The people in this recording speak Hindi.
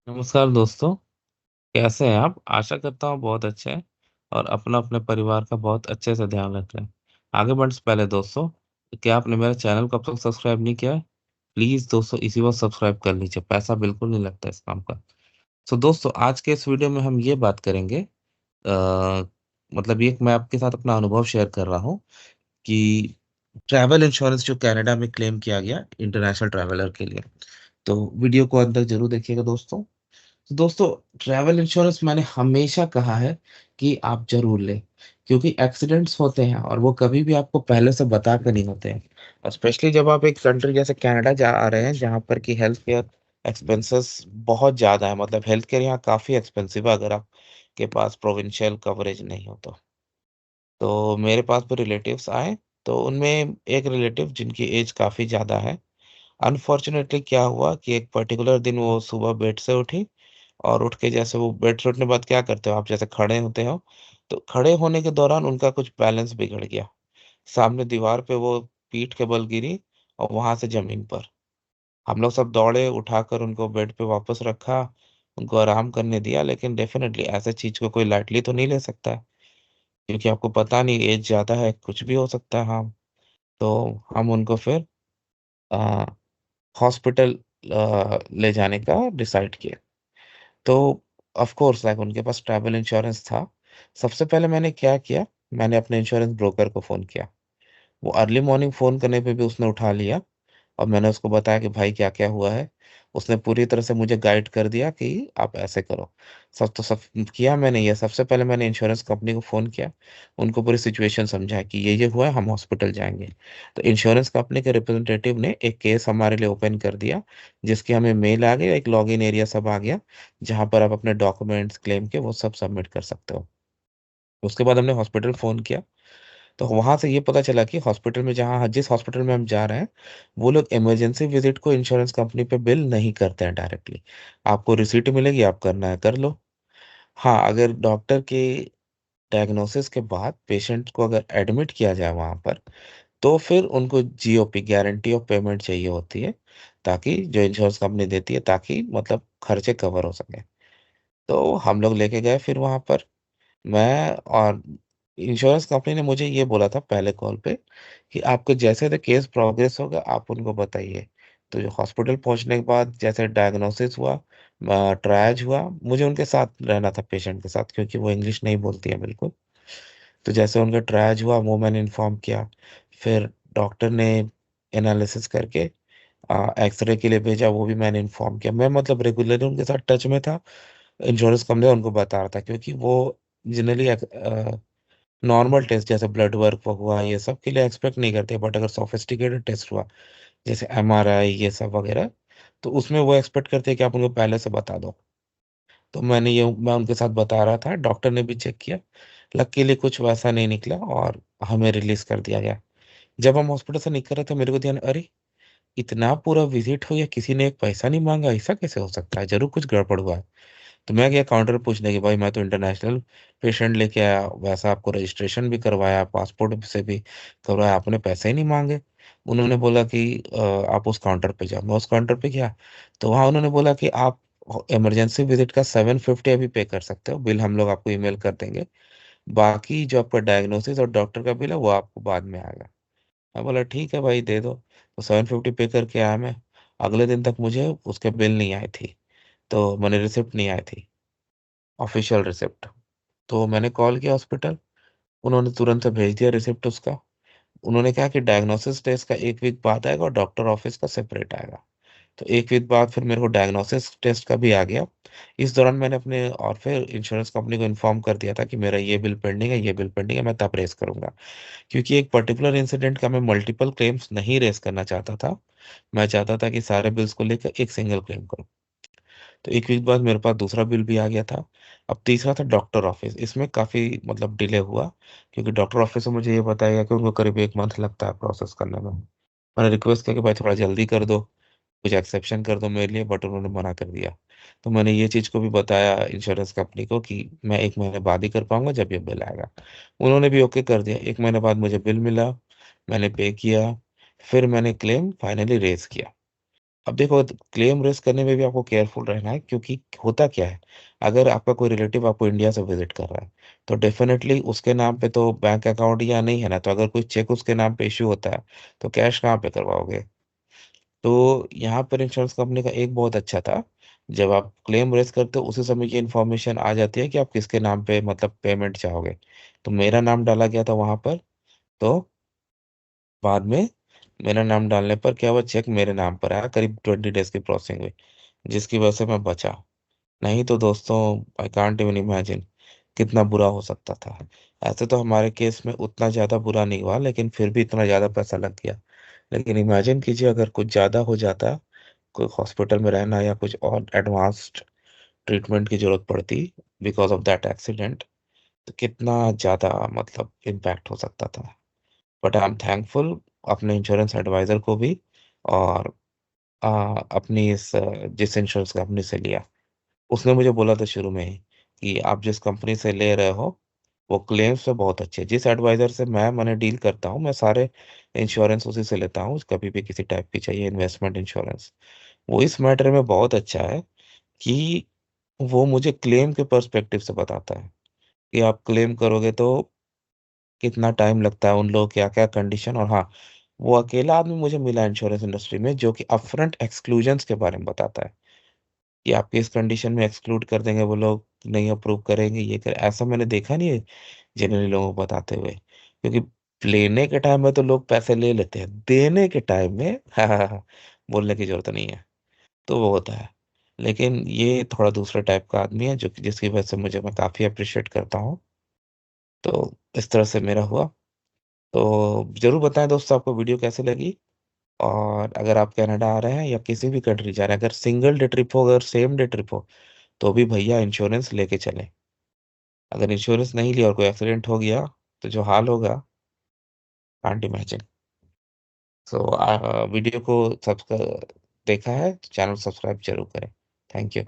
नमस्कार दोस्तों। कैसे हैं आप? आशा करता हूँ बहुत अच्छे हैं और अपना अपने परिवार का बहुत अच्छे से ध्यान रख रहे हैं। आगे बढ़ने से पहले दोस्तों, क्या आपने मेरे चैनल को अब तक सब्सक्राइब नहीं किया है? प्लीज दोस्तों इसी वक्त सब्सक्राइब कर लीजिए, पैसा बिल्कुल नहीं लगता इस काम का। तो दोस्तों आज के इस वीडियो में हम ये बात करेंगे, आ, मतलब ये मैं आपके साथ अपना अनुभव शेयर कर रहा हूँ कि ट्रैवल इंश्योरेंस जो कनाडा में क्लेम किया गया इंटरनेशनल ट्रैवलर के लिए। तो वीडियो को अंत तक जरूर देखिएगा दोस्तों। तो दोस्तों, ट्रैवल इंश्योरेंस मैंने हमेशा कहा है कि आप जरूर लें, क्योंकि एक्सीडेंट्स होते हैं और वो कभी भी आपको पहले से बता कर नहीं होते हैं। और स्पेशली जब आप एक कंट्री जैसे कनाडा जा आ रहे हैं जहाँ पर कि हेल्थ केयर एक्सपेंसेस बहुत ज़्यादा है, मतलब हेल्थ केयर यहाँ काफ़ी एक्सपेंसिव है अगर आपके पास प्रोविंशियल कवरेज नहीं हो तो मेरे पास भी रिलेटिव्स आए, तो उनमें एक रिलेटिव जिनकी एज काफ़ी ज़्यादा है। अनफॉर्चुनेटली क्या हुआ कि एक पर्टिकुलर दिन वो सुबह बेड से उठी और उठ के जैसे वो बेड से उठने के बाद क्या करते हो आप, जैसे खड़े होते हो, तो खड़े होने के दौरान उनका कुछ बैलेंस बिगड़ गया। सामने दीवार पे वो पीठ के बल गिरी और वहां से जमीन पर। हम लोग सब दौड़े, उठाकर उनको बेड पे वापस रखा, उनको आराम करने दिया। लेकिन डेफिनेटली ऐसे चीज को कोई लाइटली तो नहीं ले सकता है, क्योंकि आपको पता नहीं एज ज्यादा है, कुछ भी हो सकता है। हाँ, तो हम उनको फिर हॉस्पिटल ले जाने का डिसाइड किया। तो ऑफ कोर्स लाइक उनके पास ट्रैवल इंश्योरेंस था। सबसे पहले मैंने क्या किया, मैंने अपने इंश्योरेंस ब्रोकर को फ़ोन किया। वो अर्ली मॉर्निंग फ़ोन करने पे भी उसने उठा लिया और मैंने उसको बताया कि भाई क्या-क्या हुआ है। उसने पूरी तरह से मुझे गाइड कर दिया कि आप ऐसे करो। सब किया मैंने ये। सबसे पहले मैंने इंश्योरेंस कंपनी को फ़ोन किया, उनको पूरी सिचुएशन समझाया कि ये हुआ है, हम हॉस्पिटल जाएँगे। तो इंश्योरेंस कंपनी के रिप्रेजेंटेटिव ने एक केस हमारे लिए ओपन कर दिया, जिसकी हमें मेल आ गई, एक लॉगिन एरिया सब आ गया, जहाँ पर आप अपने डॉक्यूमेंट्स क्लेम के वो सब सबमिट कर सकते हो। उसके बाद हमने हॉस्पिटल फ़ोन किया, तो वहाँ से ये पता चला कि हॉस्पिटल में जिस हॉस्पिटल में हम जा रहे हैं, वो लोग इमरजेंसी विज़िट को इंश्योरेंस कंपनी पे बिल नहीं करते हैं डायरेक्टली। आपको रिसीट मिलेगी, आप करना है कर लो। हाँ, अगर डॉक्टर के डायग्नोसिस के बाद पेशेंट को अगर एडमिट किया जाए वहाँ पर, तो फिर उनको जीओपी गारंटी ऑफ पेमेंट चाहिए होती है, ताकि जो इंश्योरेंस कंपनी देती है, ताकि मतलब खर्चे कवर हो सकें। तो हम लोग लेके गए फिर वहाँ पर। मैं और इंश्योरेंस कंपनी ने मुझे ये बोला था पहले कॉल पे कि आपको जैसे द केस प्रोग्रेस होगा आप उनको बताइए। तो जो हॉस्पिटल पहुंचने के बाद जैसे डायग्नोसिस हुआ, ट्रायज हुआ, मुझे उनके साथ रहना था पेशेंट के साथ, क्योंकि वो इंग्लिश नहीं बोलती है बिल्कुल। तो जैसे उनका ट्रायज हुआ वो मैंने इन्फॉर्म किया। फिर डॉक्टर ने एनालिसिस करके एक्सरे के लिए भेजा, वो भी मैंने इन्फॉर्म किया। मैं मतलब रेगुलरली उनके साथ टच में था। इंश्योरेंस कंपनी उनको बता रहा था, क्योंकि वो जनरली नॉर्मल टेस्ट जैसे ब्लड वर्क हुआ ये सब के लिए एक्सपेक्ट नहीं करते, बट अगर सोफिस्टिकेटेड टेस्ट हुआ जैसे एमआरआई ये सब वगैरह, तो उसमें वो एक्सपेक्ट करते हैं कि आप उनको पहले से बता दो। तो मैं उनके साथ बता रहा था, डॉक्टर ने भी चेक किया। लकीली कुछ वैसा नहीं निकला और हमें रिलीज कर दिया गया। जब हम हॉस्पिटल से निकल रहे थे मेरे को ध्यान, अरे इतना पूरा विजिट हो गया, किसी ने एक पैसा नहीं मांगा, ऐसा कैसे हो सकता है, जरूर कुछ गड़बड़ हुआ है। तो मैं गया काउंटर पे पूछने कि भाई मैं तो इंटरनेशनल पेशेंट लेके आया, वैसा आपको रजिस्ट्रेशन भी करवाया, पासपोर्ट से भी करवाया, आपने पैसे ही नहीं मांगे। उन्होंने बोला कि आप उस काउंटर पे जाओ। मैं उस काउंटर पे गया, तो वहाँ उन्होंने बोला कि आप इमरजेंसी विजिट का 750 अभी पे कर सकते हो, बिल हम लोग आपको ईमेल कर देंगे। बाकी जो आपका डायग्नोसिस और डॉक्टर का बिल है वो आपको बाद में आएगा। मैं बोला ठीक है भाई दे दो। तो 750 पे करके आया मैं। अगले दिन तक मुझे उसके बिल नहीं आई थी, तो मैंने रिसिप्ट नहीं आई थी, ऑफिशियल रिसिप्ट। तो मैंने कॉल किया हॉस्पिटल, उन्होंने तुरंत से भेज दिया रिसिप्ट उसका। उन्होंने कहा कि डायग्नोसिस टेस्ट का 1 वीक बाद आएगा और डॉक्टर ऑफिस का सेपरेट आएगा। तो 1 वीक बाद फिर मेरे को डायग्नोसिस टेस्ट का भी आ गया। इस दौरान मैंने अपने और फिर इंश्योरेंस कंपनी को इन्फॉर्म कर दिया था कि मेरा ये बिल पेंडिंग है, ये बिल पेंडिंग है, मैं तब रेज़ करूँगा। क्योंकि एक पर्टिकुलर इंसिडेंट का मैं मल्टीपल क्लेम्स नहीं रेज़ करना चाहता था। मैं चाहता था कि सारे बिल्स को लेकर एक सिंगल क्लेम करूँ। तो 1 वीक बाद मेरे पास दूसरा बिल भी आ गया था। अब तीसरा था डॉक्टर ऑफ़िस, इसमें काफ़ी मतलब डिले हुआ, क्योंकि डॉक्टर ऑफ़िस से मुझे ये बताया गया कि उनको करीब 1 मंथ लगता है प्रोसेस करने में। मैंने रिक्वेस्ट किया कि भाई थोड़ा जल्दी कर दो, कुछ एक्सेप्शन कर दो मेरे लिए, बट उन्होंने मना कर दिया। तो मैंने ये चीज़ को भी बताया इंश्योरेंस कंपनी को कि मैं 1 महीने बाद ही कर पाऊँगा जब ये बिल आएगा। उन्होंने भी ओके कर दिया। 1 महीने बाद मुझे बिल मिला, मैंने पे किया, फिर मैंने क्लेम फाइनली रेज़ किया। अब देखो, क्लेम रेज़ करने में भी आपको केयरफुल रहना है, क्योंकि होता क्या है, अगर आपका कोई रिलेटिव आपको इंडिया से विज़िट कर रहा है, तो डेफ़िनेटली उसके नाम पे तो बैंक अकाउंट या नहीं है ना, तो अगर कोई चेक उसके नाम पे इश्यू होता है, तो कैश कहाँ पे करवाओगे? तो यहाँ पर इंश्योरेंस कंपनी का एक बहुत अच्छा था, जब आप क्लेम रेज़ करते हो उसी समय ये इन्फॉर्मेशन आ जाती है कि आप किसके नाम पे मतलब पेमेंट चाहोगे। तो मेरा नाम डाला गया था वहाँ पर, तो बाद में मेरा नाम डालने पर क्या हुआ, चेक मेरे नाम पर आया, करीब 20 डेज़ की प्रोसेसिंग हुई, जिसकी वजह से मैं बचा। नहीं तो दोस्तों, आई कांट इवन इमेजिन कितना बुरा हो सकता था। ऐसे तो हमारे केस में उतना ज़्यादा बुरा नहीं हुआ, लेकिन फिर भी इतना ज़्यादा पैसा लग गया। लेकिन इमेजिन कीजिए अगर कुछ ज़्यादा हो जाता, कोई हॉस्पिटल में रहना या कुछ और एडवांस्ड ट्रीटमेंट की ज़रूरत पड़ती बिकॉज़ ऑफ दैट एक्सीडेंट, तो कितना ज़्यादा मतलब इम्पैक्ट हो सकता था। बट आई एम थैंकफुल अपने इंश्योरेंस एडवाइज़र को भी, और अ, अपनी जिस इंश्योरेंस कंपनी से लिया। उसने मुझे बोला था शुरू में ही कि आप जिस कंपनी से ले रहे हो, वो क्लेम्स पे बहुत अच्छी है। जिस एडवाइज़र से मैं मनी डील करता हूँ, मैं सारे इंश्योरेंस उसी से लेता हूँ, कभी भी किसी टाइप की चाहिए इन्वेस्टमेंट इंश्योरेंस। वो इस मैटर में बहुत अच्छा है कि वो मुझे क्लेम के पर्सपेक्टिव से बताता है कि आप क्लेम करोगे तो कितना टाइम लगता है, उन लोगों क्या क्या कंडीशन, और हाँ, वो अकेला आदमी मुझे मिला इंश्योरेंस इंडस्ट्री में जो कि अपफ्रंट एक्सक्लूजन्स के बारे में बताता है कि आपके इस कंडीशन में एक्सक्लूड कर देंगे वो लोग, नहीं अप्रूव करेंगे, ये कर ऐसा मैंने देखा नहीं है जनरली लोगों को बताते हुए। क्योंकि लेने के टाइम में तो लोग पैसे ले लेते हैं, देने के टाइम में बोलने की ज़रूरत नहीं है, तो वो होता है। लेकिन ये थोड़ा दूसरे टाइप का आदमी है जो कि जिसकी वजह से मुझे मैं काफ़ी एप्रिशिएट करता हूँ। तो इस तरह से मेरा हुआ। तो ज़रूर बताएँ दोस्तों आपको वीडियो कैसी लगी? और अगर आप कनाडा आ रहे हैं या किसी भी कंट्री जा रहे हैं, अगर सिंगल डे ट्रिप हो, अगर सेम डे ट्रिप हो, तो भी भैया इंश्योरेंस लेके चलें। अगर इंश्योरेंस नहीं लिया और कोई एक्सीडेंट हो गया, तो जो हाल होगा, कांट इमेजिन। सो वीडियो को सब्सक्रा देखा है, चैनल सब्सक्राइब ज़रूर करें। Thank you.